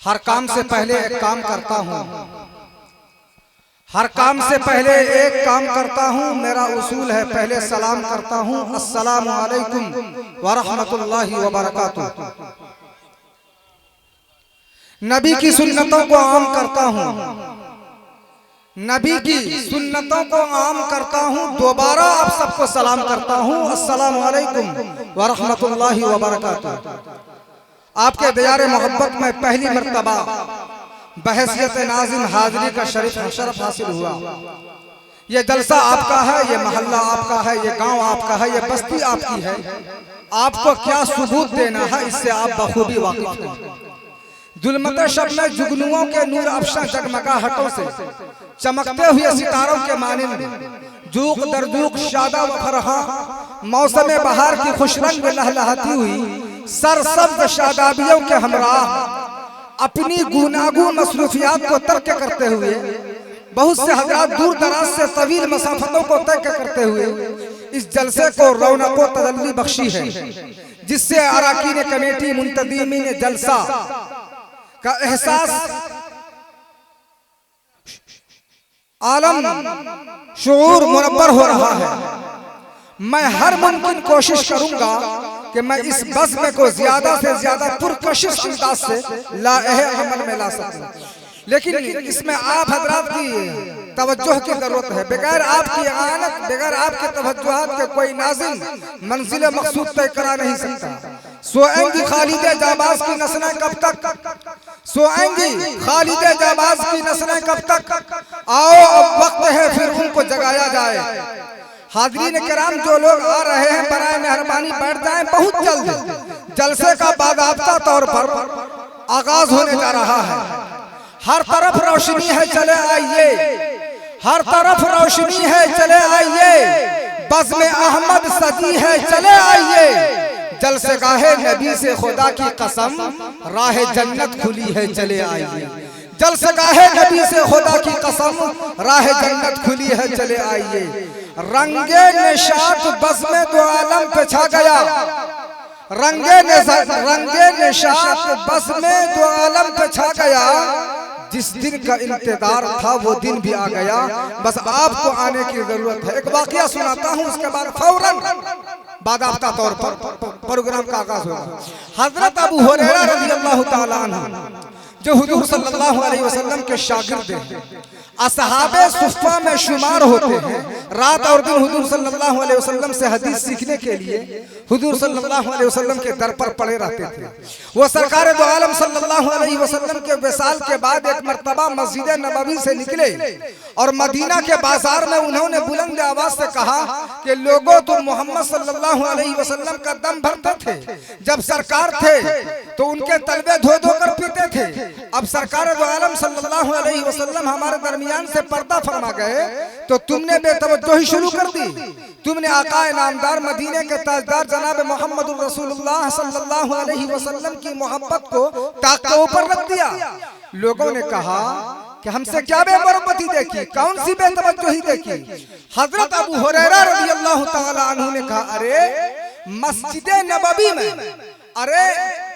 हर काम से पहले एक काम करता हूँ, हर काम से पहले एक काम करता हूँ। मेरा उसूल है पहले सलाम करता हूँ, अस्सलामु अलैकुम व रहमतुल्लाहि व बरकातुहू। नबी की सुन्नतों को आम करता हूँ, नबी की सुन्नतों को आम करता हूँ। दोबारा आप सबको सलाम करता हूँ, अस्सलामु अलैकुम व रहमतुल्लाहि व बरकातुहू। आपके दियार मोहब्बत में पहली मर्तबा बहसियत नाज़िम हाज़िरी का शरफ हासिल हुआ। ये जलसा आपका है, ये मोहल्ला आपका है, ये गांव आपका है, ये बस्ती आपकी है। आपको क्या सबूत देना है, इससे आप बखूबी वाकिफ हैं। जुल्मत शब में जुगनुओं के नूर अफशा जगमगाहटों से चमकते हुए सितारों के मानिंद जूक दरजूक शादा व फरहा मौसम बहार की खुशरंग लहलहाती हुई सरसब्ज शादाबियों के हमराह अपनी गुनागू मसरूफियात को तर्क करते हुए बहुत से हज़रात दूर दराज से तवील मसाफतों को तय करते हुए इस जलसे को रौनक व तजल्ली बख्शी है, जिससे अराकीन कमेटी मुंतज़ीमीन जलसा का एहसास आलम शऊर मुनव्वर हो रहा है। मैं हर मुमकिन कोशिश करूंगा कि मैं इस बज़्म को ज्यादा से ज्यादा पुरकशिश अंदाज से लाएह अमल में ला सकूं, लेकिन इसमें आप हजरात की तवज्जो की जरूरत है। बगैर आपकी आनत, बगैर आपके तवज्जुहात के कोई नाज़िम मंजिल मकसूद तय करा नहीं सकता। सोएंगी खालिद जाबाज की नस्लें कब तक, सोएंगी खालिद जाबाज की नस्लें कब तक। आओ अब वक्त है फिर उनको जगाया जाए। हाज़रीन किराम, जो लोग आ रहे हैं बराए मेहरबानी बैठ जाएं। बहुत जल्द जलसे का बाकायदा तौर पर आगाज होने जा रहा है। हर तरफ रोशनी है, चले आइए, हर तरफ रोशनी है, चले आइए। बज़्म अहमद सजी है, चले आइए। जलसे गाहे नबी से खुदा की कसम राह जन्नत खुली है, चले आइए। जलसे गाहे नबी से खुदा की कसम राह जन्नत खुली है, चले आइए। रंगे निशात बज़्म दो आलम पे छा गया, रंगे निशात बज़्म दो आलम पे छा गया। जिस दिन का इंतजार था वो दिन भी आ गया, बस आपको आने की जरूरत है। एक वाकया सुनाता हूँ, उसके बाद फौरन बाकायदा तौर पर प्रोग्राम का आगाज होगा। हजरत अबू हुरैरा रज़ियल्लाहु ताला अन्हु जो हुजूर सल्लल्लाहु अलैहि वसल्लम के शागिर्द हैं, असहाबे सुफ़्फ़ा में शुमार होते हैं। रात और दिन हुजूर सल्लल्लाहु अलैहि वसल्लम से हदीस सीखने के लिए हुजूर सल्लल्लाहु अलैहि वसल्लम के दर पर पड़े रहते थे। वो सरकार दो आलम सल्लल्लाहु अलैहि वसल्लम के विसाल के बाद एक मर्तबा मस्जिद नबवी से निकले और मदीना के बाजार में उन्होंने बुलंद आवाज से कहा कि लोगों, तुम मोहम्मद सल्लल्लाहु अलैहि वसल्लम का दम भरते थे। जब सरकार थे तो उनके तलबे धो धो कर पीते थे। अब सरकार दो आलम सल्लल्लाहु अलैहि वसल्लम हमारे दरमियान से पर्दा फरमा गए तो तुमने बेतवज्जोही शुरू कर दी। तुमने आकाए नामदार मदीने के ताजदार जनाब मोहम्मद रसूलुल्लाह सल्लल्लाहु अलैहि वसल्लम की मोहब्बत को ताक के ऊपर रख दिया। लोगों ने कहा कि हमसे क्या बेमरबती देखी, कौन सी बेतवज्जोही देखी। हजरत अबू हुरैरा रज़ियल्लाहु ताला अन्हु ने कहा, अरे मस्जिद नबवी में, अरे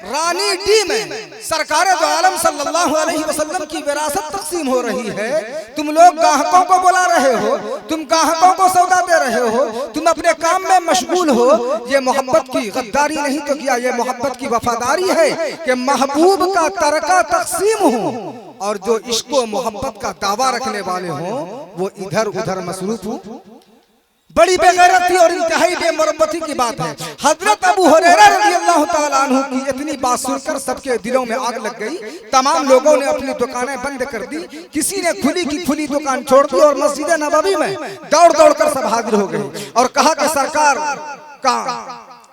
रानी डी में सरकार दो आलम सल्लल्लाहु अलैहि वसल्लम की विरासत तकसीम हो रही है। तुम लोग ग्राहकों को बुला रहे हो, तुम ग्राहकों को सौदा दे रहे हो, तुम अपने काम में मशगूल हो। ये मोहब्बत की गद्दारी नहीं तो क्या ये मोहब्बत की वफादारी है कि महबूब का तरका तकसीम हो और जो इश्क व मोहब्बत का दावा रखने वाले हो वो इधर उधर मसरूफ हो। बड़ी बेगैरती और इंतहाई बेमुरब्बती की बात है। हजरत अबू हुरैरा रज़ियल्लाहु ताला अन्हु की इतनी बात सुनकर सबके दिलों में आग लग गई। तमाम लोगों ने अपनी दुकानें बंद कर दी, किसी ने खुली की खुली दुकान छोड़ दी और मस्जिद नबवी में दौड़ दौड़ कर सब हाजिर हो गए और कहा कि सरकार का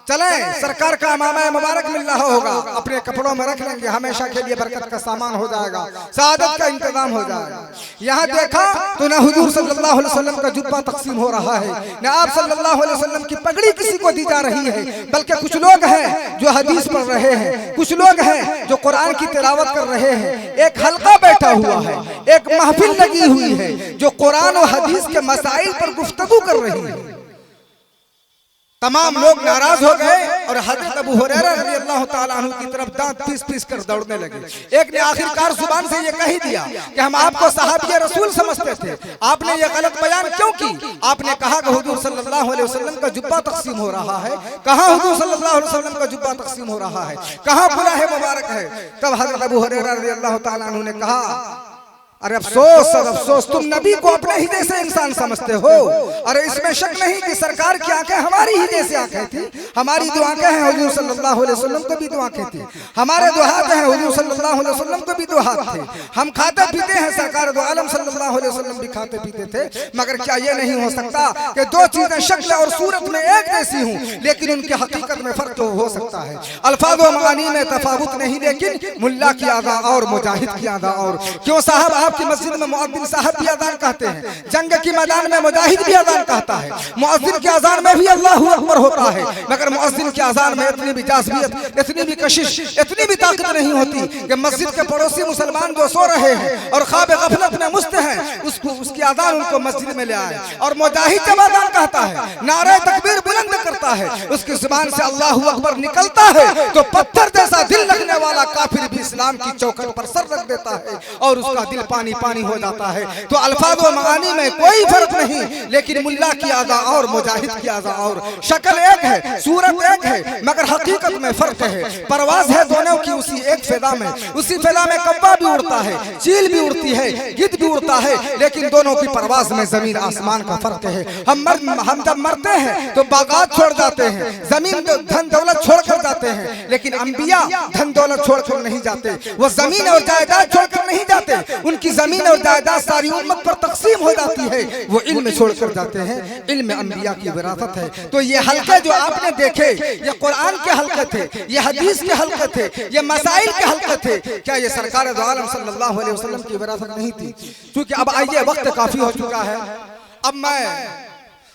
चले, सरकार का इमाम मुबारक मिल रहा होगा, अपने कपड़ों में रख लेंगे, हमेशा के लिए बरकत का सामान हो जाएगा, सआदत का इंतजाम हो जाएगा। यहाँ देखा तो न हुजूर सल्लल्लाहु अलैहि वसल्लम का जुब्बा तकसीम हो रहा है, न आप सल्लल्लाहु अलैहि वसल्लम की पगड़ी किसी को दी जा रही है, बल्कि कुछ लोग हैं जो हदीस पढ़ रहे हैं, कुछ लोग हैं जो कुरान की तिलावत कर रहे हैं। एक हल्का बैठा हुआ है, एक महफिल लगी हुई है जो कुरान और हदीस के मसाइल पर गुफ्तगू कर रही है। तमाम लोग नाराज हो गए और हज़रत अबू हुरैरा रज़ियल्लाहु ताला अन्हु की तरफ दांत पीस पीस कर दौड़ने लगे। एक ने आखिरकार जुबान से ये कह दिया कि हम आपको सहाबी रसूल समझते थे, आपने ये गलत बयान क्यों की? आपने कहा कि हुजूर सल्लल्लाहु अलैहि वसल्लम का जुब्बा तकसीम हो रहा है। कहाँ हुजूर सल्लल्लाहु अलैहि वसल्लम का जुब्बा तकसीम हो रहा है? कहाँ फलाह मुबारक है? तब हज़रत अबू हुरैरा रज़ियल्लाहु ताला अन्हु ने कहा, अरे अफसोस और अफसोस, तुम नबी को अपने ही जैसे इंसान समझते हो। अरे इसमें शक नहीं कि सरकार की आंखें हमारी ही जैसी आंखें थी, हमारी दो आंखें हैं, हुजूर सल्लल्लाहु अलैहि वसल्लम को भी दो आंखें थी, हमारे दो हाथ हैं, हुजूर सल्लल्लाहु अलैहि वसल्लम को भी दो हाथ थे, हम खाते पीते हैं, सरकार दो आलम सल्लल्लाहु अलैहि वसल्लम भी खाते पीते थे। मगर क्या ये नहीं हो सकता कि दो चीजें शक्ल और सूरत में एक जैसी हूँ लेकिन उनकी हकीकत में फर्क तो हो सकता है। अल्फाज व मानी में तफावुत नहीं, लेकिन मुल्ला की अदा और मुजाहिद की अदा और। क्यों साहब, आपकी मस्जिद में मुअज्जिन साहब भी अजान कहते हैं, जंग के मैदान में मुजाहिद भी अजान कहता है, मुअज्जिन के अजान में भी अल्लाहु अकबर होता है, मगर मुअज्जिन के अजान में इतनी भी जाज़बियत, इतनी भी कशिश, इतनी भी ताकत नहीं होती कि मस्जिद के पड़ोसी मुसलमान जो सो रहे हैं और ख्वाब गफलत में मुस्त हैं उसकी अजान उनको मस्जिद में ले आए। और मुजाहिद जब अजान कहता है, नारे तकबीर बुलंद करता है, उसकी जुबान से अल्लाहु अकबर निकलता है तो पत्थर जैसा दिल रखने वाला काफिर भी इस्लाम की चौखट पर सर रख देता है और उसका दिल पानी पानी हो जाता है। तो अल्फाज व मानी में कोई फर्क नहीं, लेकिन मुल्ला की अदा और मुजाहिद की अदा और। शक्ल एक है, सूरत एक है, मगर हकीकत में फर्क है। परवाज है दोनों की उसी एक फिजा में, उसी फिजा में कौवा भी उड़ता है, चील भी उड़ती है, गिद्ध भी उड़ता है, लेकिन दोनों की परवाज में जमीन आसमान का फर्क है। हम जब मरते हैं तो बागात छोड़ जाते हैं, जमीन धन दौलत छोड़ कर जाते हैं, लेकिन अंबिया धन दौलत छोड़ कर नहीं जाते, वो जमीन और जायदाद छोड़कर नहीं जाते, उनकी जमीन और जायदाद सारी उम्मत पर तकसीम हो जाती है, वो इल्म छोड़कर जाते हैं। इल्म अंबिया की विरासत है। तो ये हल्के जो आपने देखे, ये कुरान के हल्के थे, ये हदीस के हल्के थे, ये मसाइल के हल्के थे, क्या ये सरकार दो आलम सल्लल्लाहु अलैहि वसल्लम की विरासत नहीं थी? क्योंकि अब आइए, वक्त काफी हो चुका है, अब मैं